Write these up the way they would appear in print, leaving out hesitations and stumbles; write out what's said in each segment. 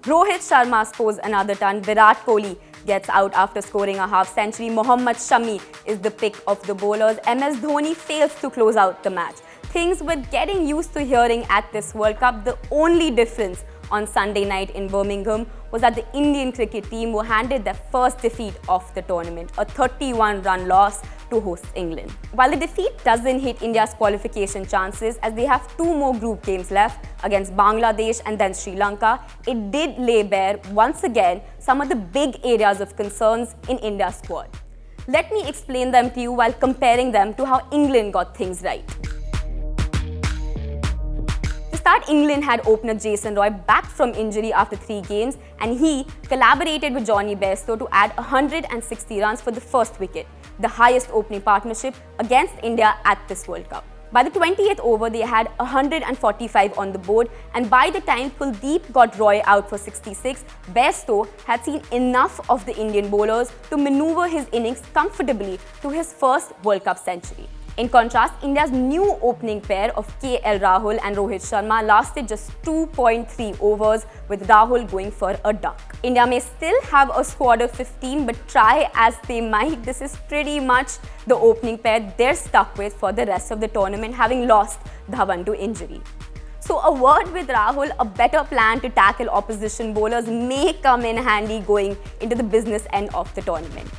Rohit Sharma scores another ton. Virat Kohli gets out after scoring a half century. Mohammad Shami is the pick of the bowlers. MS Dhoni fails to close out the match. Things we're getting used to hearing at this World Cup. The only difference on Sunday night in Birmingham was that the Indian cricket team were handed their first defeat of the tournament, a 31-run loss to host England. While the defeat doesn't hit India's qualification chances, as they have 2 more group games left against Bangladesh and then Sri Lanka, it did lay bare once again some of the big areas of concerns in India's squad. Let me explain them to you while comparing them to how England got things right. To start, England had opener Jason Roy back from injury after 3 games, and he collaborated with Johnny Bairstow to add 160 runs for the first wicket, the highest opening partnership against India at this World Cup. By the 20th over, they had 145 on the board, and by the time Kuldeep got Roy out for 66, Bairstow had seen enough of the Indian bowlers to maneuver his innings comfortably to his first World Cup century. In contrast, India's new opening pair of KL Rahul and Rohit Sharma lasted just 2.3 overs, with Rahul going for a duck. India may still have a squad of 15, but try as they might, this is pretty much the opening pair they're stuck with for the rest of the tournament, having lost Dhawan to injury. So a word with Rahul, a better plan to tackle opposition bowlers may come in handy going into the business end of the tournament.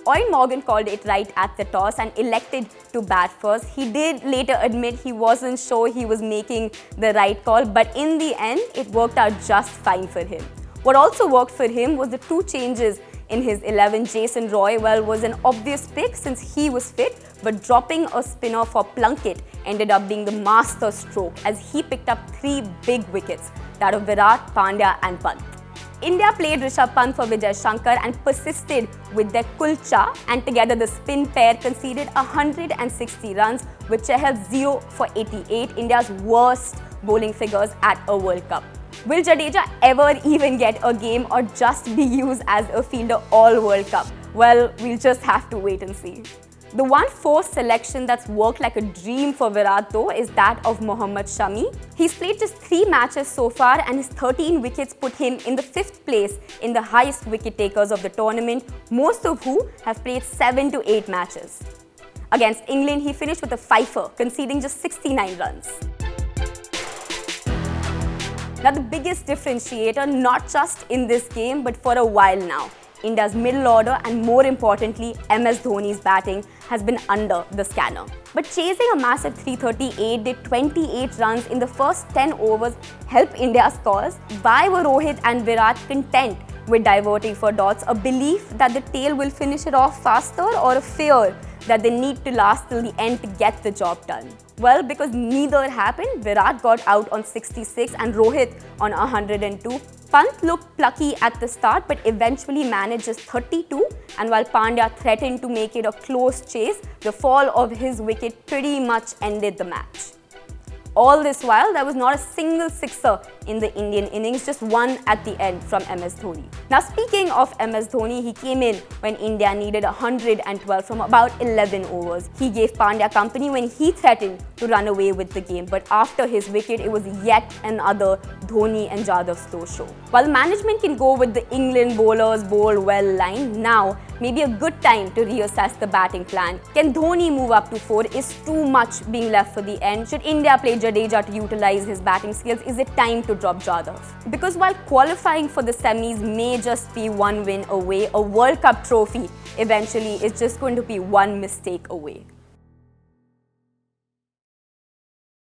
Eoin Morgan called it right at the toss and elected to bat first. He did later admit he wasn't sure he was making the right call, but in the end, it worked out just fine for him. What also worked for him was the 2 changes in his 11. Jason Roy, was an obvious pick since he was fit, but dropping a spinner for Plunkett ended up being the master stroke as he picked up 3 big wickets, that of Virat, Pandya and Pant. India played Rishabh Pant for Vijay Shankar and persisted with their kulcha, and together the spin pair conceded 160 runs, with Chahal 0 for 88, India's worst bowling figures at a World Cup. Will Jadeja ever even get a game or just be used as a fielder all World Cup? Well, we'll just have to wait and see. The one forced selection that's worked like a dream for Virat though is that of Mohammad Shami. He's played just 3 matches so far, and his 13 wickets put him in the 5th place in the highest wicket takers of the tournament, most of who have played 7 to 8 matches. Against England, he finished with a fifer, conceding just 69 runs. Now the biggest differentiator, not just in this game but for a while now, India's middle order and more importantly, MS Dhoni's batting has been under the scanner. But chasing a massive 338 did 28 runs in the first 10 overs help India's cause? Why were Rohit and Virat content with diverting for dots? A belief that the tail will finish it off faster, or a fear that they need to last till the end to get the job done? Well, because neither happened, Virat got out on 66 and Rohit on 102. Pant looked plucky at the start but eventually managed just 32, and while Pandya threatened to make it a close chase, the fall of his wicket pretty much ended the match. All this while, there was not a single sixer in the Indian innings, just one at the end from MS Dhoni. Now speaking of MS Dhoni, he came in when India needed 112 from about 11 overs. He gave Pandya company when he threatened to run away with the game, but after his wicket, it was yet another Dhoni and Jadhav slow show. While management can go with the England bowlers bowl well line, now may be a good time to reassess the batting plan. Can Dhoni move up to 4? Is too much being left for the end? Should India play Jadeja to utilize his batting skills? Is it time to drop Jadhav? Because while qualifying for the semis may just be one win away, a World Cup trophy eventually is just going to be one mistake away.